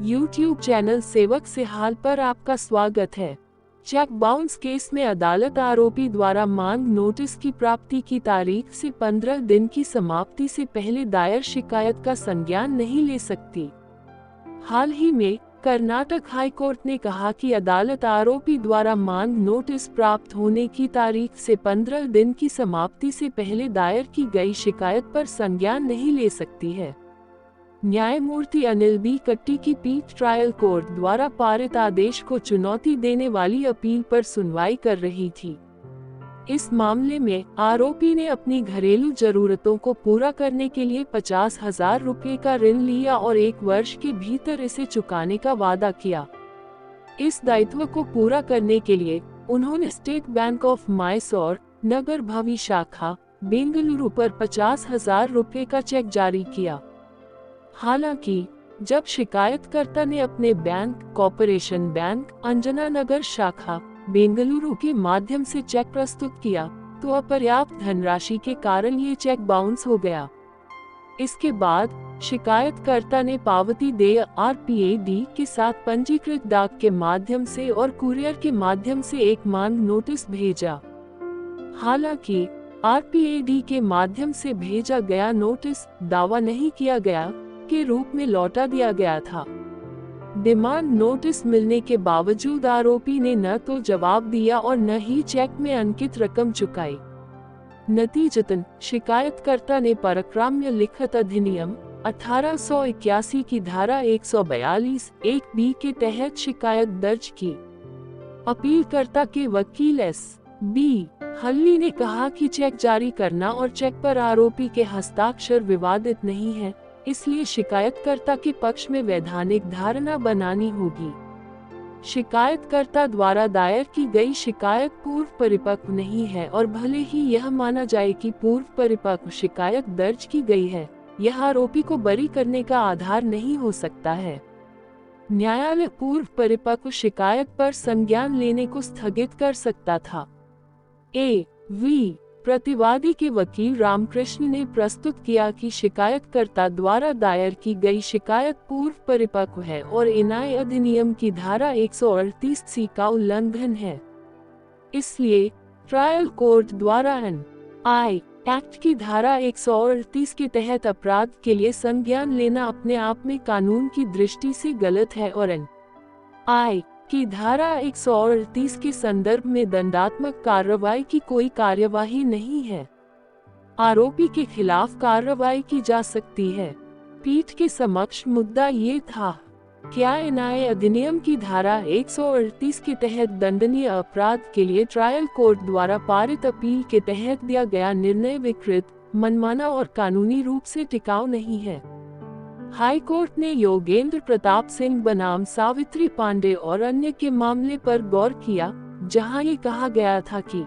YouTube channel सेवक से हाल पर आपका स्वागत है। चेक बाउंस केस में अदालत आरोपी द्वारा मांग नोटिस की प्राप्ति की तारीख से 15 दिन की समाप्ति से पहले दायर शिकायत का संज्ञान नहीं ले सकती। हाल ही में कर्नाटक हाई कोर्ट ने कहा कि अदालत आरोपी द्वारा मांग नोटिस प्राप्त होने की तारीख से 15 दिन की समाप्ति से पहले दायर की गई शिकायत पर संज्ञान नहीं ले सकती है। न्यायमूर्ति अनिल बी कट्टी की पीठ ट्रायल कोर्ट द्वारा पारित आदेश को चुनौती देने वाली अपील पर सुनवाई कर रही थी। इस मामले में आरोपी ने अपनी घरेलू जरूरतों को पूरा करने के लिए 50,000 रुपये का ऋण लिया और 1 वर्ष के भीतर इसे चुकाने का वादा किया। इस दायित्व को पूरा करने के लिए उन्होंने स्टेट बैंक ऑफ मैसूर नगर भवी शाखा बेंगलुरु पर 50,000 रुपये का चेक जारी किया। हालांकि जब शिकायतकर्ता ने अपने बैंक कॉर्पोरेशन बैंक अंजना नगर शाखा बेंगलुरु के माध्यम से चेक प्रस्तुत किया तो अपर्याप्त धनराशि के कारण ये चेक बाउंस हो गया। इसके बाद शिकायतकर्ता ने पावती देय RPAD के साथ पंजीकृत डाक के माध्यम से और कुरियर के माध्यम से एक मांग नोटिस भेजा। हालांकि RPAD के माध्यम से भेजा गया नोटिस दावा नहीं किया गया के रूप में लौटा दिया गया था। डिमांड नोटिस मिलने के बावजूद आरोपी ने न तो जवाब दिया और न ही चेक में अंकित रकम चुकाई। नतीजतन शिकायतकर्ता ने परक्राम्य लिखित अधिनियम 1881 की धारा 142 1B के तहत शिकायत दर्ज की। अपीलकर्ता के वकील S.B. हल्ली ने कहा कि चेक जारी करना और चेक पर आरोपी के हस्ताक्षर विवादित नहीं है, इसलिए शिकायतकर्ता के पक्ष में वैधानिक धारणा बनानी होगी। शिकायतकर्ता द्वारा दायर की गई शिकायत पूर्व परिपक्व नहीं है और भले ही यह माना जाए कि पूर्व परिपक्व शिकायत दर्ज की गई है, यह आरोपी को बरी करने का आधार नहीं हो सकता है। न्यायालय पूर्व परिपक्व शिकायत पर संज्ञान लेने को स्थगित कर सकता था। A.V. प्रतिवादी के वकील रामकृष्ण ने प्रस्तुत किया कि शिकायतकर्ता द्वारा दायर की गई शिकायत पूर्व परिपक्व है और न्याय अधिनियम की धारा 138C का उल्लंघन है। इसलिए ट्रायल कोर्ट द्वारा NI एक्ट की धारा 138 के तहत अपराध के लिए संज्ञान लेना अपने आप में कानून की दृष्टि से गलत है और NI की धारा 138 के संदर्भ में दंडात्मक कार्रवाई की कोई कार्यवाही नहीं है। आरोपी के खिलाफ कार्रवाई की जा सकती है। पीठ के समक्ष मुद्दा ये था, क्या न्याय अधिनियम की धारा 138 के तहत दंडनीय अपराध के लिए ट्रायल कोर्ट द्वारा पारित अपील के तहत दिया गया निर्णय विकृत, मनमाना और कानूनी रूप से टिकाऊ नहीं है। हाई कोर्ट ने योगेंद्र प्रताप सिंह बनाम सावित्री पांडे और अन्य के मामले पर गौर किया, जहां ये कहा गया था कि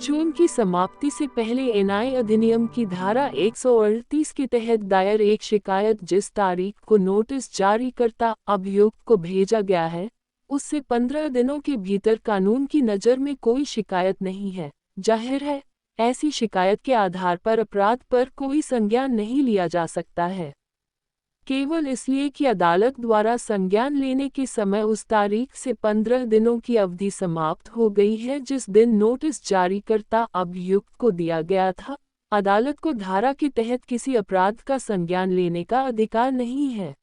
जून की समाप्ति से पहले न्याय अधिनियम की धारा 138 के तहत दायर एक शिकायत जिस तारीख को नोटिस जारीकर्ता अभियुक्त को भेजा गया है, उससे 15 दिनों के भीतर कानून की नज़र में कोई शिकायत नहीं है। जाहिर है, ऐसी शिकायत के आधार पर अपराध पर कोई संज्ञान नहीं लिया जा सकता है, केवल इसलिए कि अदालत द्वारा संज्ञान लेने के समय उस तारीख से 15 दिनों की अवधि समाप्त हो गई है जिस दिन नोटिस जारीकर्ता अभियुक्त को दिया गया था। अदालत को धारा के तहत किसी अपराध का संज्ञान लेने का अधिकार नहीं है।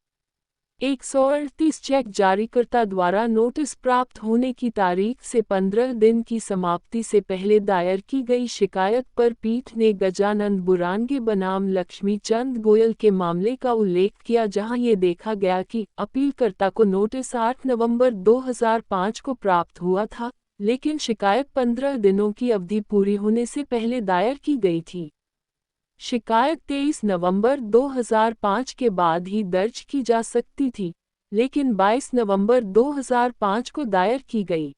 138 चेक जारीकर्ता द्वारा नोटिस प्राप्त होने की तारीख से 15 दिन की समाप्ति से पहले दायर की गई शिकायत पर पीठ ने गजानंद बुरानगे बनाम लक्ष्मी चंद गोयल के मामले का उल्लेख किया, जहां ये देखा गया कि अपीलकर्ता को नोटिस 8 नवंबर 2005 को प्राप्त हुआ था, लेकिन शिकायत 15 दिनों की अवधि पूरी होने से पहले दायर की गई थी। शिकायत 23 नवंबर 2005 के बाद ही दर्ज की जा सकती थी, लेकिन 22 नवंबर 2005 को दायर की गई।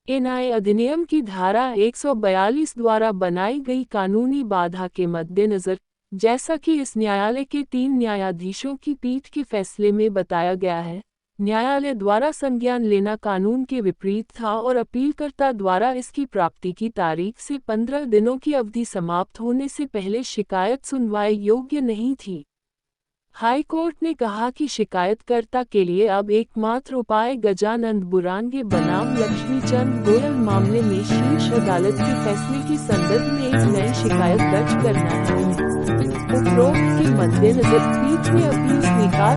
न्याय अधिनियम की धारा 142 द्वारा बनाई गई कानूनी बाधा के मद्देनजर, जैसा कि इस न्यायालय के 3 न्यायाधीशों की पीठ के फैसले में बताया गया है, न्यायालय द्वारा संज्ञान लेना कानून के विपरीत था और अपीलकर्ता द्वारा इसकी प्राप्ति की तारीख से 15 दिनों की अवधि समाप्त होने से पहले शिकायत सुनवाई योग्य नहीं थी। हाईकोर्ट ने कहा कि शिकायतकर्ता के लिए अब एकमात्र उपाय गजानंद बुरांगे बनाम लक्ष्मीचंद गोयल मामले में शीर्ष अदालत के फैसले के संदर्भ में एक नई शिकायत दर्ज करना है। उपरोक्त के मद्देनजर पीठ ने अपील स्वीकार